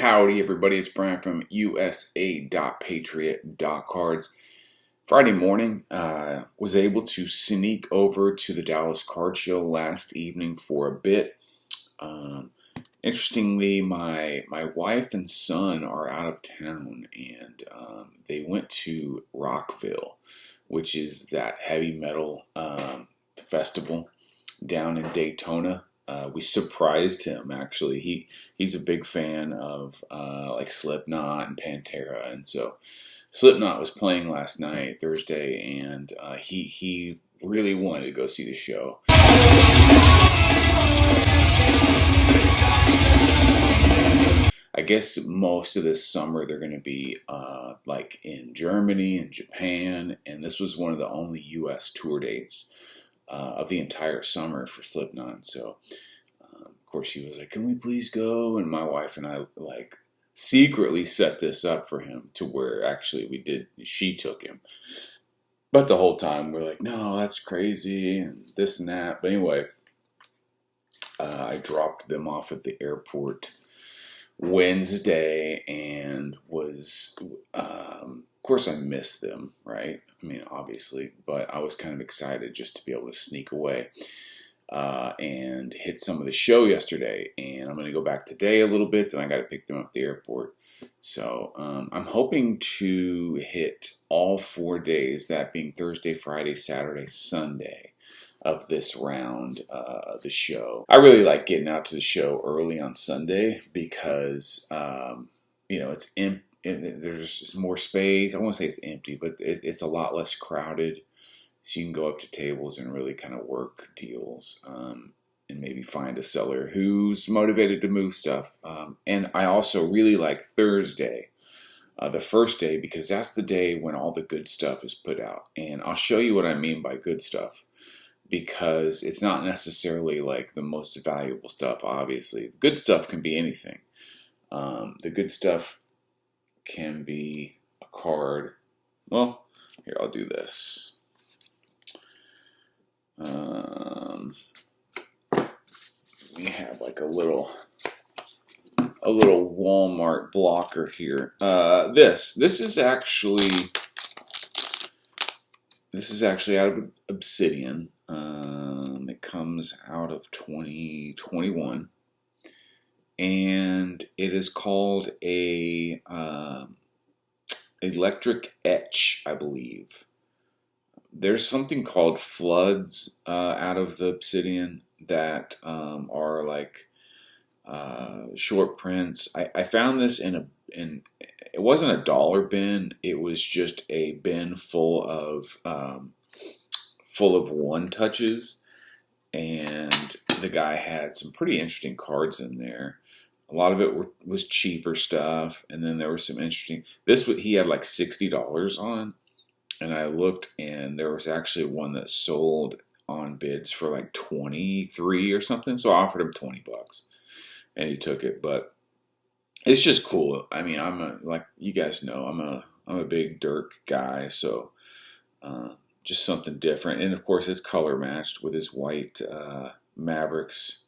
Howdy, everybody. It's Brian from USA.Patriot.Cards. Friday morning, was able to sneak over to the Dallas Card Show last evening for a bit. Interestingly, my wife and son are out of town, and they went to Rockville, which is that heavy metal festival down in Daytona. We surprised him, actually. He's a big fan of like Slipknot and Pantera, and so Slipknot was playing last night, Thursday, and he really wanted to go see the show. I guess most of this summer they're going to be like in Germany and Japan, and this was one of the only U.S. tour dates of the entire summer for Slipknot. So, of course, she was like, "Can we please go?" And my wife and I like secretly set this up for him to where actually we did. She took him, but the whole time we're like, "No, that's crazy," and this and that. But anyway, I dropped them off at the airport Wednesday and was, of course, I missed them, right? I mean, obviously, but I was kind of excited just to be able to sneak away and hit some of the show yesterday. And I'm going to go back today a little bit, then I got to pick them up at the airport. So I'm hoping to hit all 4 days, that being Thursday, Friday, Saturday, Sunday of this round, the show. I really like getting out to the show early on Sunday because, you know, it's empty. There's more space. I won't say it's empty, but it's a lot less crowded. So you can go up to tables and really kind of work deals and maybe find a seller who's motivated to move stuff. And I also really like Thursday, the first day, because that's the day when all the good stuff is put out. And I'll show you what I mean by good stuff, because it's not necessarily like the most valuable stuff, obviously. The good stuff can be anything. The good stuff can be a card. Well, here, I'll do this. We have like a little Walmart blocker here. This is actually out of Obsidian. It comes out of 2021, and it is called a electric etch, I believe. There's something called floods out of the Obsidian that are like short prints. I found this in it wasn't a dollar bin. It was just a bin full of one touches, and the guy had some pretty interesting cards in there. A lot of it was cheaper stuff, and then there was some interesting. He had like $60 on, and I looked, and there was actually one that sold on bids for like 23 or something. So I offered him $20, and he took it. But it's just cool. I mean, like you guys know, I'm a big Dirk guy, so just something different. And of course, it's color matched with his white Mavericks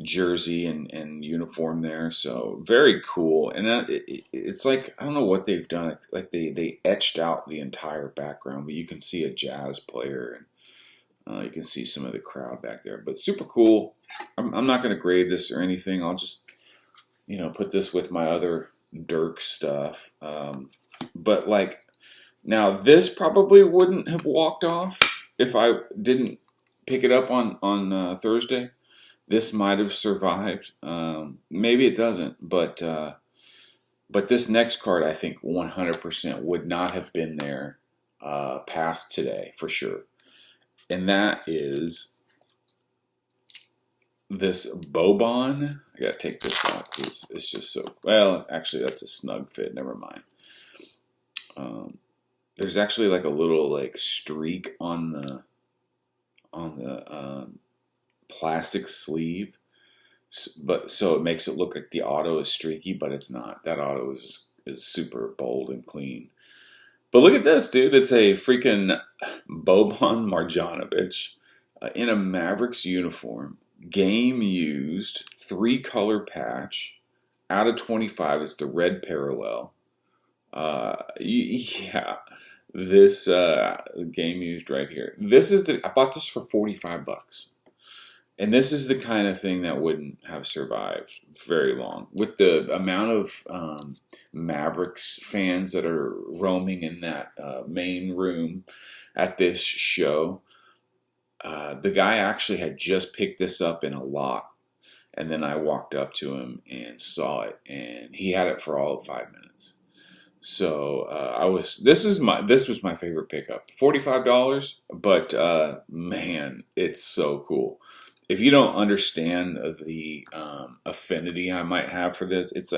jersey and uniform there, so very cool. And it's like, I don't know what they've done. Like they etched out the entire background, but you can see a jazz player, and you can see some of the crowd back there. But super cool. I'm not going to grade this or anything. I'll just, you know, put this with my other Dirk stuff. But like, now this probably wouldn't have walked off if I didn't pick it up on Thursday. This might have survived. Maybe it doesn't, but this next card, I think 100% would not have been there past today for sure. And that is this Boban. I gotta take this out because it's just so, well, actually that's a snug fit, never mind. There's actually like a little like streak on the plastic sleeve, but so it makes it look like the auto is streaky, but it's not. That auto is super bold and clean. But look at this, dude. It's a freaking Boban Marjanovic in a Mavericks uniform, game used, 3-color patch. out of 25. It's the red parallel. Yeah, this game used right here. This is I bought this for $45. And this is the kind of thing that wouldn't have survived very long. With the amount of Mavericks fans that are roaming in that main room at this show, the guy actually had just picked this up in a lot. And then I walked up to him and saw it, and he had it for all of 5 minutes. So this was my favorite pickup. $45, but man, it's so cool. If you don't understand the affinity I might have for this, it's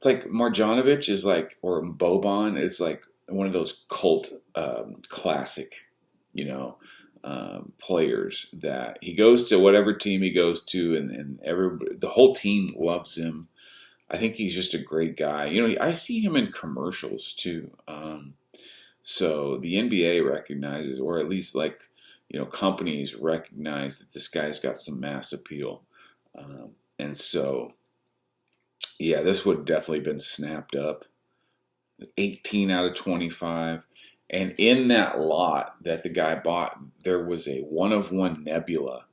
like Marjanovic is like, or Boban is like one of those cult classic, players that he goes to whatever team he goes to, and the whole team loves him. I think he's just a great guy. I see him in commercials too. So the NBA recognizes, or at least companies recognize that this guy's got some mass appeal. And so, yeah, this would have definitely been snapped up. 18 out of 25. And in that lot that the guy bought, there was a one-of-one Nebula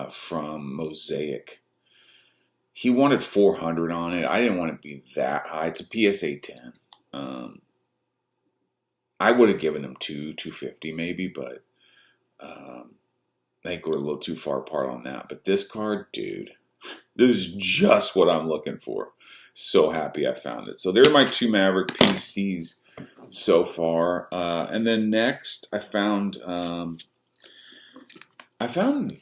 from Mosaic. He wanted 400 on it. I didn't want it to be that high. It's a PSA 10. I would have given him 250 maybe, but I think we're a little too far apart on that. But this card, dude, this is just what I'm looking for. So happy I found it. So there are my 2 Maverick PCs so far. And then next I found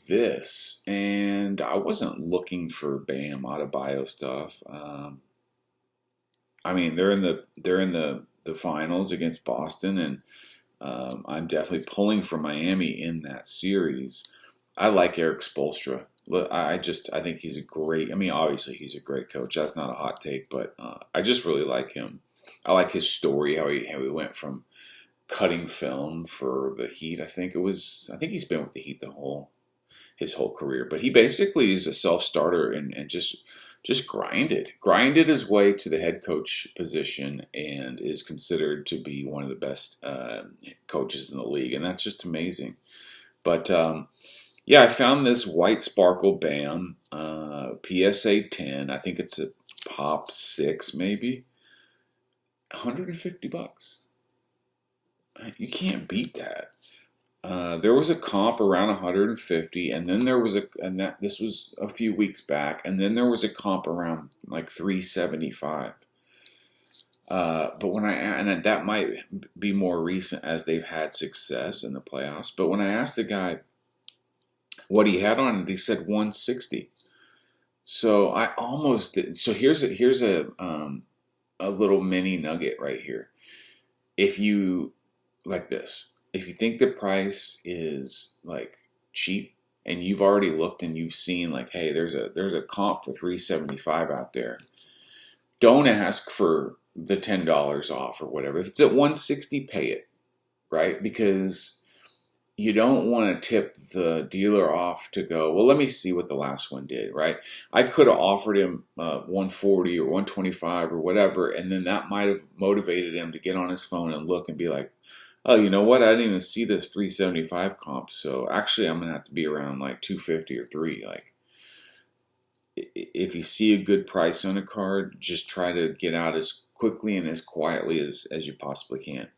this, and I wasn't looking for Bam Adebayo stuff. I mean, they're in the finals against Boston, and I'm definitely pulling for Miami in that series. I like Eric Spoelstra. I think he's a great. I mean, obviously he's a great coach. That's not a hot take, but I just really like him. I like his story, how he went from cutting film for the Heat. I think he's been with the Heat his whole career. But he basically is a self-starter and just grinded his way to the head coach position, and is considered to be one of the best coaches in the league, and that's just amazing. But yeah, I found this white sparkle Bam PSA 10. I think it's a Pop 6 maybe. $150. You can't beat that. There was a comp around 150, and then there was this was a few weeks back, and then there was a comp around like 375. But and that might be more recent as they've had success in the playoffs. But when I asked the guy what he had on it, he said 160. So I almost did. So here's a little mini nugget right here. If you like this. If you think the price is like cheap, and you've already looked and you've seen like, hey, there's a comp for 375 out there, don't ask for the $10 off or whatever. If it's at 160, pay it, right? Because you don't want to tip the dealer off to go, well, let me see what the last one did, right? I could have offered him 140 or 125 or whatever, and then that might have motivated him to get on his phone and look and be like, oh, you know what? I didn't even see this 375 comp, so actually I'm gonna have to be around like 250 or 3. Like, if you see a good price on a card, just try to get out as quickly and as quietly as you possibly can.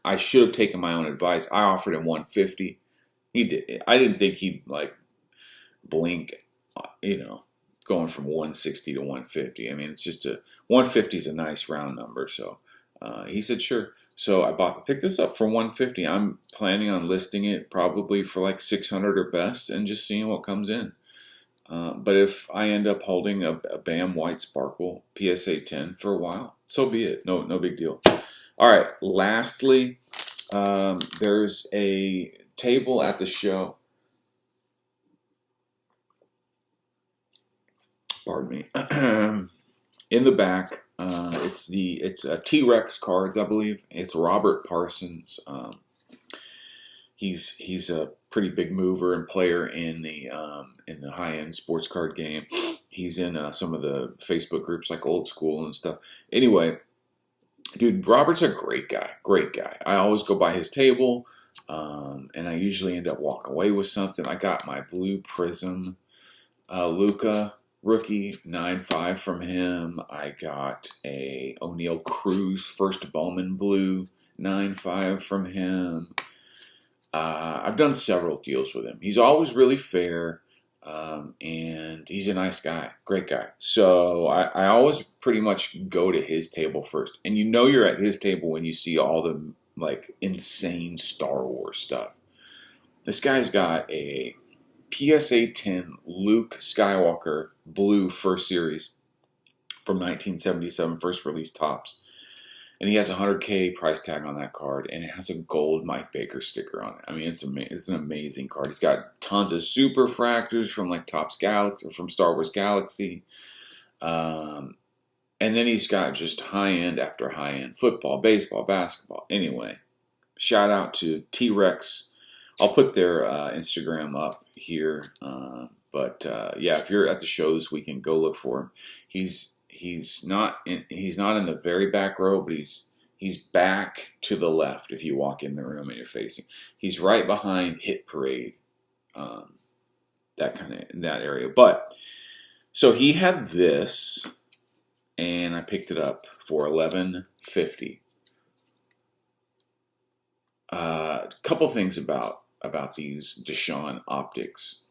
I should have taken my own advice. I offered him 150. He did. I didn't think he'd like blink, going from 160 to 150. I mean, it's just 150 is a nice round number, so he said sure. So I picked this up for 150. I'm planning on listing it probably for like 600 or best, and just seeing what comes in. But if I end up holding a Bam White Sparkle PSA 10 for a while, so be it. No big deal. All right. Lastly, there's a table at the show. Pardon me. In the back. It's T-Rex cards, I believe. It's Robert Parsons. He's a pretty big mover and player in the high-end sports card game. He's in some of the Facebook groups like Old School and stuff. Anyway, dude, Robert's a great guy. Great guy. I always go by his table, and I usually end up walking away with something. I got my blue Prism Luca rookie 9.5 from him. I got a O'Neal Cruz first Bowman blue 9.5 from him. I've done several deals with him. He's always really fair, and he's a nice guy, great guy. So I always pretty much go to his table first. And you know you're at his table when you see all the like insane Star Wars stuff. This guy's got a PSA 10 Luke Skywalker blue first series from 1977, first release tops. And he has a $100K price tag on that card, and it has a gold Mike Baker sticker on it. I mean, it's an amazing card. He's got tons of super fractors from like Topps Galaxy or from Star Wars Galaxy, and then he's got just high end after high end football, baseball, basketball. Anyway, shout out to T-Rex. I'll put their Instagram up here, but yeah, if you're at the show this weekend, go look for him. He's not in the very back row, but he's back to the left if you walk in the room and you're facing. He's right behind Hit Parade, that area. But so he had this, and I picked it up for $11.50. A couple things about these Deshaun optics.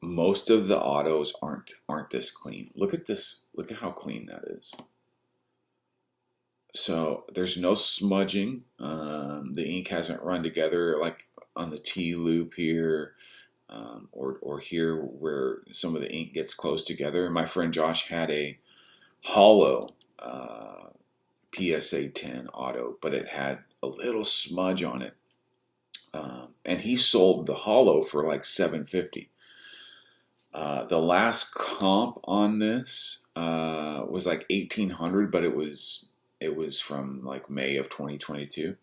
Most of the autos aren't this clean. Look at this. Look at how clean that is. So there's no smudging. The ink hasn't run together like on the T loop here, or here where some of the ink gets close together. My friend Josh had a hollow PSA 10 auto, but it had a little smudge on it, and he sold the hollow for like $750. The last comp on this was like $1,800, but it was from like May of 2022.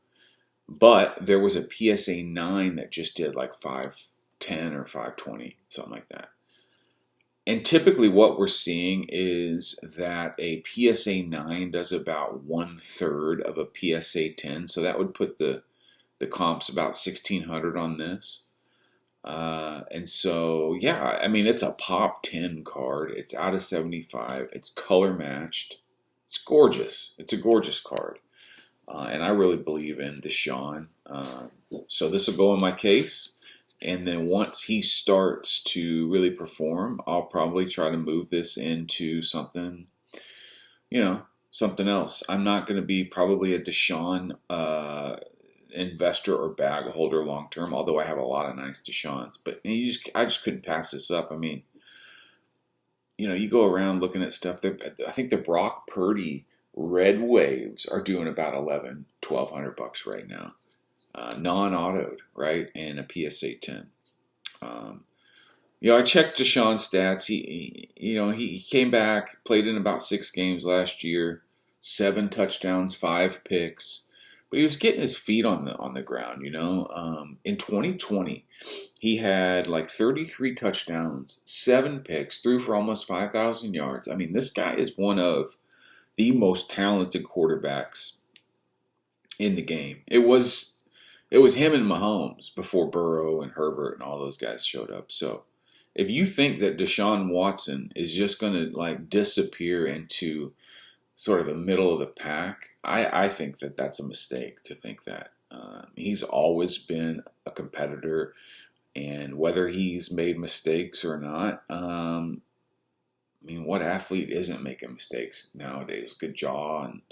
But there was a PSA 9 that just did like 510 or 520, something like that. And typically what we're seeing is that a PSA 9 does about 1/3 of a PSA 10. So that would put the comps about $1,600 on this. And so, yeah, I mean, it's a Pop 10 card. It's out of 75. It's color matched. It's gorgeous. It's a gorgeous card. And I really believe in Deshaun. So this will go in my case. And then once he starts to really perform, I'll probably try to move this into something, something else. I'm not going to be probably a Deshaun investor or bag holder long term, although I have a lot of nice Deshaun's. But I just couldn't pass this up. I mean, you go around looking at stuff. I think the Brock Purdy Red Waves are doing about $1,200 right now, non-autoed, right, and a PSA 10. I checked Deshaun's stats. He came back, played in about 6 games last year, 7 touchdowns, 5 picks. But he was getting his feet on the ground, In 2020, he had like 33 touchdowns, 7 picks, threw for almost 5,000 yards. I mean, this guy is one of the most talented quarterbacks in the game. It was him and Mahomes before Burrow and Herbert and all those guys showed up. So if you think that Deshaun Watson is just going to like disappear into sort of the middle of the pack, I think that that's a mistake to think that. He's always been a competitor, and whether he's made mistakes or not, what athlete isn't making mistakes nowadays? Good jaw, and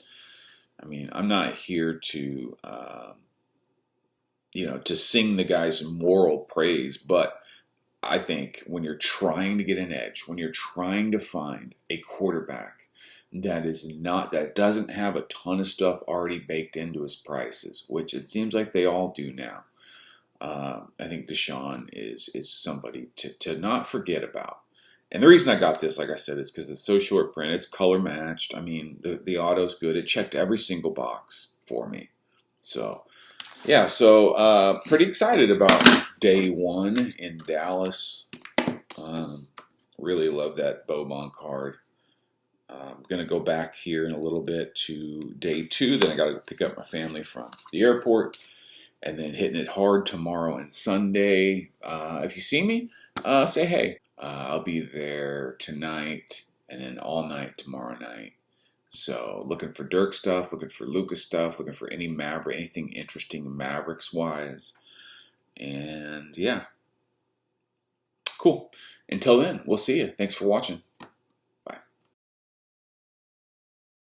I'm not here to to sing the guy's moral praise, but I think when you're trying to get an edge, when you're trying to find a quarterback that doesn't have a ton of stuff already baked into his prices, which it seems like they all do now. I think Deshaun is somebody to not forget about. And the reason I got this, like I said, is because it's so short print. It's color matched. The auto's good. It checked every single box for me. So, yeah. So, pretty excited about day 1 in Dallas. Really love that Boban card. I'm going to go back here in a little bit to day 2. Then I got to pick up my family from the airport. And then hitting it hard tomorrow and Sunday. If you see me, say hey. I'll be there tonight and then all night tomorrow night. So looking for Dirk stuff, looking for Lucas stuff, looking for any Maverick, anything interesting Mavericks wise. And yeah, cool. Until then, we'll see you. Thanks for watching.